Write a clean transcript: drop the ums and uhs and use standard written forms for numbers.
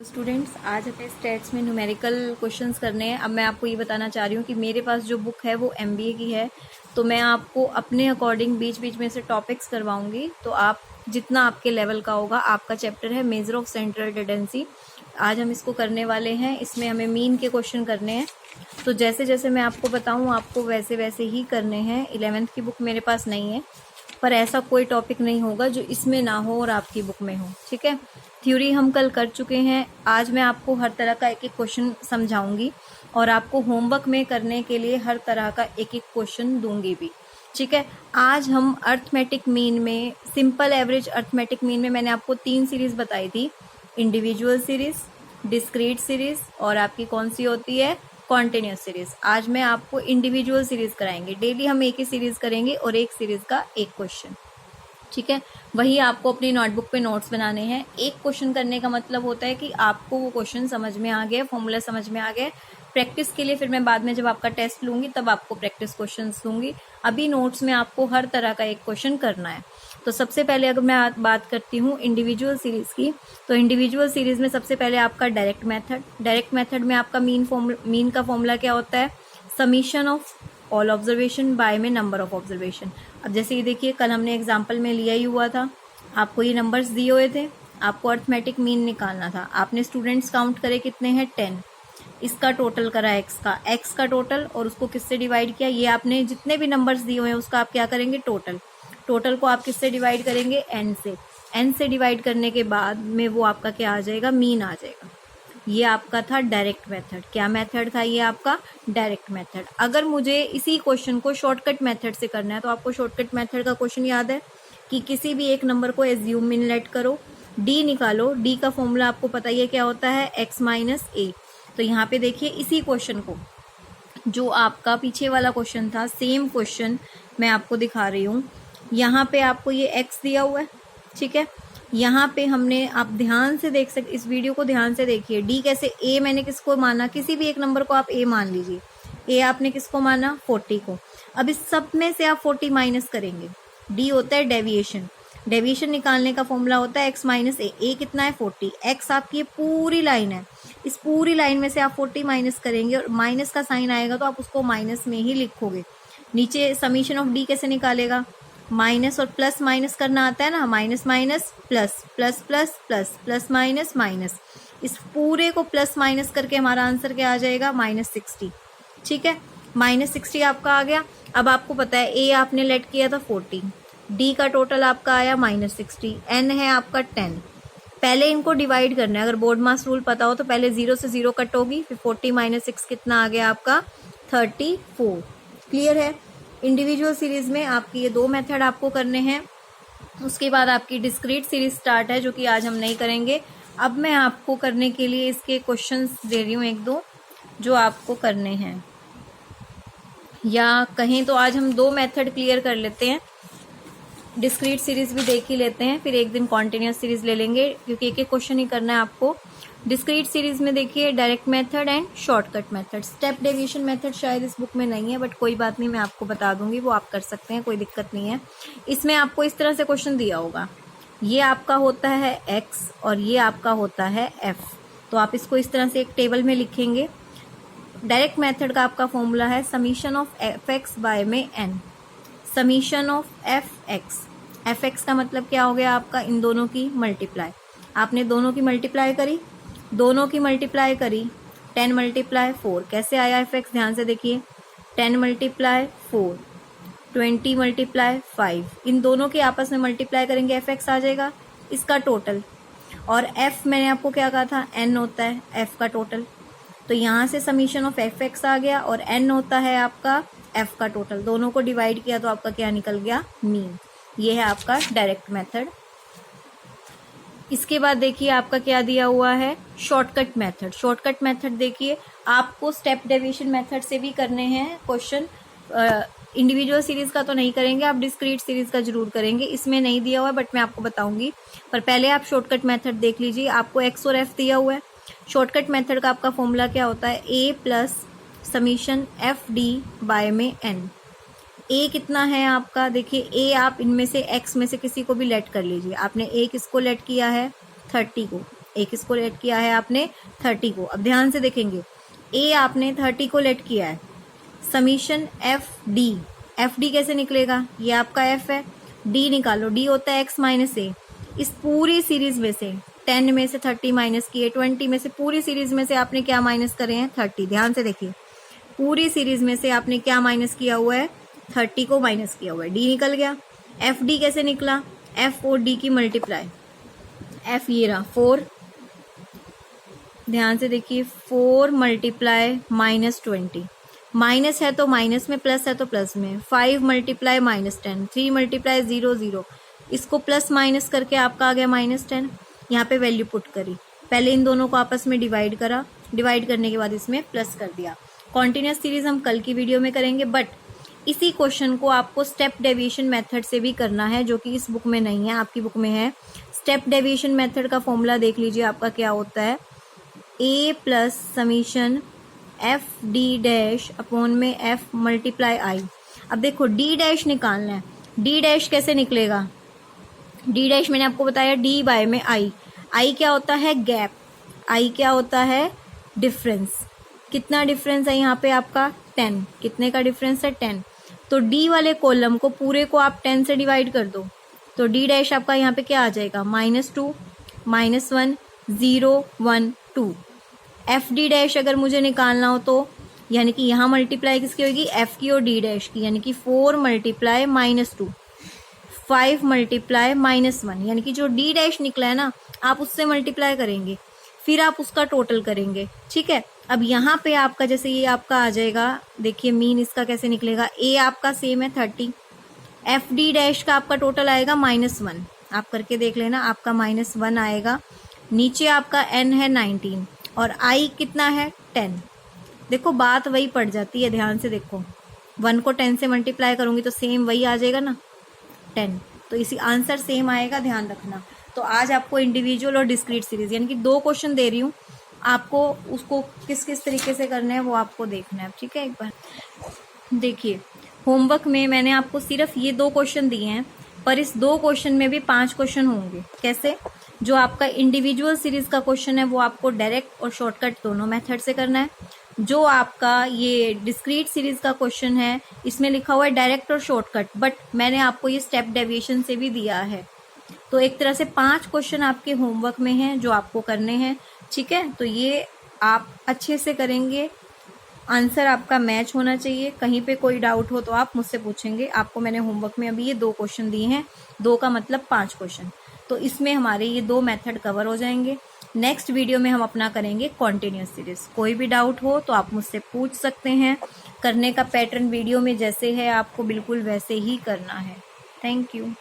Students, आज हमें stats में न्यूमेरिकल क्वेश्चंस करने हैं। अब मैं आपको ये बताना चाह रही हूँ कि मेरे पास जो बुक है वो एमबीए की है, तो मैं आपको अपने अकॉर्डिंग बीच बीच में से टॉपिक्स करवाऊंगी। तो आप जितना आपके लेवल का होगा, आपका चैप्टर है मेजर ऑफ सेंट्रल टेंडेंसी। आज हम इसको करने वाले हैं। इसमें हमें मीन के क्वेश्चन करने हैं, तो जैसे जैसे मैं आपको बताऊँ आपको वैसे वैसे ही करने हैं। 11th की बुक मेरे पास नहीं है, पर ऐसा कोई टॉपिक नहीं होगा जो इसमें ना हो और आपकी बुक में हो, ठीक है। थ्योरी हम कल कर चुके हैं। आज मैं आपको हर तरह का एक एक क्वेश्चन समझाऊंगी और आपको होमवर्क में करने के लिए हर तरह का एक एक क्वेश्चन दूंगी भी, ठीक है। आज हम अर्थमेटिक मीन में, सिंपल एवरेज अर्थमेटिक मीन में मैंने आपको 3 सीरीज बताई थी, इंडिविजुअल सीरीज, डिस्क्रीट सीरीज और आपकी कौन सी होती है, कॉन्टिन्यूस सीरीज। आज मैं आपको इंडिविजुअल सीरीज कराएंगे। डेली हम एक ही सीरीज करेंगे और एक सीरीज का एक क्वेश्चन, ठीक है। वही आपको अपनी नोटबुक पे नोट्स बनाने हैं। एक क्वेश्चन करने का मतलब होता है कि आपको वो क्वेश्चन समझ में आ गया, फॉर्मूला समझ में आ गया। प्रैक्टिस के लिए फिर मैं बाद में जब आपका टेस्ट लूंगी तब आपको प्रैक्टिस क्वेश्चंस दूंगी। अभी नोट्स में आपको हर तरह का एक क्वेश्चन करना है। तो सबसे पहले अगर मैं बात करती हूँ इंडिविजुअल सीरीज की, तो इंडिविजुअल सीरीज में सबसे पहले आपका डायरेक्ट मेथड। डायरेक्ट मेथड में आपका मीन का फॉर्मूला क्या होता है, summation of all observation bye में नंबर ऑफ ऑब्जर्वेशन। अब जैसे ये देखिए, कल हमने एग्जाम्पल में लिया ही हुआ था, आपको ये नंबर्स दिए हुए थे, आपको अर्थमेटिक मीन निकालना था। आपने स्टूडेंट्स काउंट करे कितने हैं, 10। इसका टोटल करा एक्स का टोटल और उसको किससे डिवाइड किया। ये आपने जितने भी नंबर्स दिए हुए हैं उसका आप क्या करेंगे, टोटल को आप किससे डिवाइड करेंगे, एन से डिवाइड करने के बाद में वो आपका क्या आ जाएगा, मीन आ जाएगा। ये आपका था डायरेक्ट मेथड। क्या मेथड था ये आपका, डायरेक्ट मेथड। अगर मुझे इसी क्वेश्चन को शॉर्टकट मेथड से करना है तो आपको शॉर्टकट मेथड का क्वेश्चन याद है कि किसी भी एक नंबर को एज्यूम मीन लेट करो, डी निकालो। डी का फॉर्मूला आपको पता ही है क्या होता है, x माइनस ए। तो यहाँ पे देखिए इसी क्वेश्चन को, जो आपका पीछे वाला क्वेश्चन था, सेम क्वेश्चन मैं आपको दिखा रही हूँ। यहाँ पे आपको ये x दिया हुआ है, ठीक है। यहाँ पे हमने, आप ध्यान से देख सकते, इस वीडियो को ध्यान से देखिए। डी कैसे, ए मैंने किसको माना, किसी भी एक नंबर को आप ए मान लीजिए। ए आपने किसको माना, 40 को। अब इस सब में से आप 40 माइनस करेंगे। डी होता है डेविएशन। डेविएशन निकालने का फॉर्मूला होता है एक्स माइनस ए। ए कितना है, 40। एक्स आपकी पूरी लाइन है, इस पूरी लाइन में से आप 40 माइनस करेंगे और माइनस का साइन आएगा तो आप उसको माइनस में ही लिखोगे। नीचे समीशन ऑफ डी कैसे निकालेगा, माइनस और प्लस माइनस करना आता है ना, minus minus plus, plus plus plus, plus minus minus. इस पूरे को प्लस माइनस करके हमारा आंसर क्या आ जाएगा, -60, ठीक है। -60 आपका आ गया। अब आपको पता है ए आपने लेट किया था 40, डी का टोटल आपका आया -60, एन है आपका 10। पहले इनको डिवाइड करना है। अगर बोर्ड मास रूल पता हो तो पहले 0 से 0 कट होगी, फिर 40 माइनस 6 कितना आ गया आपका, 34। क्लियर है। इंडिविजुअल सीरीज में आपकी ये 2 मेथड आपको करने हैं। उसके बाद आपकी डिस्क्रीट सीरीज स्टार्ट है, जो कि आज हम नहीं करेंगे। अब मैं आपको करने के लिए इसके क्वेश्चंस दे रही हूँ 1-2 जो आपको करने हैं, या कहें तो आज हम 2 मेथड क्लियर कर लेते हैं, डिस्क्रीट सीरीज भी देख ही लेते हैं, फिर एक दिन कॉन्टिन्यूस सीरीज ले लेंगे, क्योंकि एक एक क्वेश्चन ही करना है आपको। डिस्क्रीट सीरीज में देखिए direct method and shortcut method. Step deviation method शायद इस बुक में नहीं है, बट कोई बात नहीं, मैं आपको बता दूंगी, वो आप कर सकते हैं, कोई दिक्कत नहीं है। इसमें आपको इस तरह से क्वेश्चन दिया होगा, ये आपका होता है x और ये आपका होता है f। तो आप इसको इस तरह से एक टेबल में लिखेंगे। डायरेक्ट मेथड का आपका फॉर्मूला है summation of f x by में n. Summation of f x का मतलब क्या हो गया आपका, इन दोनों की मल्टीप्लाई। आपने दोनों की मल्टीप्लाई करी, 10 मल्टीप्लाई 4। कैसे आया एफ एक्स, ध्यान से देखिए, 10 मल्टीप्लाई 4, 20 मल्टीप्लाई 5। इन दोनों के आपस में मल्टीप्लाई करेंगे, एफ एक्स आ जाएगा इसका टोटल। और एफ मैंने आपको क्या कहा था, एन होता है एफ का टोटल। तो यहाँ से समीशन ऑफ एफ एक्स आ गया और एन होता है आपका एफ का टोटल। दोनों को डिवाइड किया तो आपका क्या निकल गया, मीन। ये है आपका डायरेक्ट मेथड। इसके बाद देखिए आपका क्या दिया हुआ है, शॉर्टकट मेथड। शॉर्टकट मेथड देखिए, आपको स्टेप डेविएशन मेथड से भी करने हैं क्वेश्चन। इंडिविजुअल सीरीज का तो नहीं करेंगे, आप डिस्क्रीट सीरीज का जरूर करेंगे। इसमें नहीं दिया हुआ है बट मैं आपको बताऊंगी, पर पहले आप शॉर्टकट मेथड देख लीजिए। आपको एक्स और एफ दिया हुआ है। शॉर्टकट मेथड का आपका फॉर्मूला क्या होता है, a plus summation f d by में एन। ए कितना है आपका, देखिए ए आप इनमें से एक्स में से किसी को भी लेट कर लीजिए। आपने ए किसको लेट किया है, 30 को। एक इसको लेट किया है आपने 30 को। अब ध्यान से देखेंगे, ए आपने 30 को लेट किया है, समीशन एफ डी कैसे निकलेगा, ये आपका एफ है, डी निकालो, डी होता है एक्स माइनस ए। इस पूरी सीरीज में से 10 में से 30 माइनस किए, 20 में से पूरी सीरीज में से आपने क्या माइनस करे हैं 30। ध्यान से देखिए, पूरी सीरीज में से आपने क्या माइनस किया हुआ है 30 को माइनस किया हुआ है, डी निकल गया। एफ डी कैसे निकला, एफ और डी की मल्टीप्लाई, एफ ये रहा 4, ध्यान से देखिए 4 मल्टीप्लाई माइनस 20, माइनस है तो माइनस में, प्लस है तो प्लस में, 5 मल्टीप्लाई माइनस 10, 3 मल्टीप्लाई 0 0, इसको प्लस माइनस करके आपका आ गया -10। यहाँ पे वैल्यू पुट करी, पहले इन दोनों को आपस में डिवाइड करा, डिवाइड करने के बाद इसमें प्लस कर दिया। कॉन्टिन्यूस सीरीज हम कल की वीडियो में करेंगे, बट इसी क्वेश्चन को आपको स्टेप डेविएशन मेथड से भी करना है, जो कि इस बुक में नहीं है, आपकी बुक में है। स्टेप डेविएशन मेथड का फॉर्मूला देख लीजिए, आपका क्या होता है, a plus summation f d dash upon में एफ मल्टीप्लाई आई। अब देखो डी डैश निकालना है, डी डैश कैसे निकलेगा, डी डैश मैंने आपको बताया डी बाय में आई, आई क्या होता है गैप, आई क्या होता है डिफरेंस। कितना डिफरेंस है यहाँ पे आपका 10, कितने का डिफरेंस है 10। तो डी वाले कॉलम को पूरे को आप 10 से डिवाइड कर दो, तो डी डैश आपका यहाँ पे क्या आ जाएगा -2 -1 0 1 2। एफ डी डैश अगर मुझे निकालना हो तो यानी कि यहाँ मल्टीप्लाई किसकी होगी, एफ की और डी डैश की, यानी कि 4 मल्टीप्लाई -2, 5 मल्टीप्लाई -1, यानी कि जो डी डैश निकला है ना आप उससे मल्टीप्लाई करेंगे, फिर आप उसका टोटल करेंगे, ठीक है। अब यहाँ पे आपका जैसे ये आपका आ जाएगा, देखिए मीन इसका कैसे निकलेगा, ए आपका सेम है 30, एफ डी डैश का आपका टोटल आएगा -1, आप करके देख लेना, आपका -1 आएगा। नीचे आपका n है 19 और i कितना है 10। देखो बात वही पड़ जाती है, ध्यान से देखो, 1 को 10 से मल्टीप्लाई करूंगी तो सेम वही आ जाएगा ना 10, तो इसी आंसर सेम आएगा, ध्यान रखना। तो आज आपको इंडिविजुअल और डिस्क्रीट सीरीज यानी कि 2 क्वेश्चन दे रही हूँ, आपको उसको किस किस तरीके से करना है वो आपको देखना है, ठीक है। एक बार देखिए, होमवर्क में मैंने आपको सिर्फ ये 2 क्वेश्चन दिए हैं, पर इस 2 क्वेश्चन में भी 5 क्वेश्चन होंगे। कैसे, जो आपका इंडिविजुअल सीरीज का क्वेश्चन है वो आपको डायरेक्ट और शॉर्टकट दोनों मेथड से करना है। जो आपका ये डिस्क्रीट सीरीज का क्वेश्चन है इसमें लिखा हुआ है डायरेक्ट और शॉर्टकट, बट मैंने आपको ये स्टेप डेविएशन से भी दिया है। तो एक तरह से 5 क्वेश्चन आपके होमवर्क में हैं जो आपको करने हैं, ठीक है। तो ये आप अच्छे से करेंगे, आंसर आपका मैच होना चाहिए। कहीं पे कोई डाउट हो तो आप मुझसे पूछेंगे। आपको मैंने होमवर्क में अभी ये 2 क्वेश्चन दिए हैं, 2 का मतलब 5 क्वेश्चन, तो इसमें हमारे ये 2 मेथड कवर हो जाएंगे। नेक्स्ट वीडियो में हम अपना करेंगे कॉन्टिन्यूस सीरीज। कोई भी डाउट हो तो आप मुझसे पूछ सकते हैं। करने का पैटर्न वीडियो में जैसे है आपको बिल्कुल वैसे ही करना है। Thank you.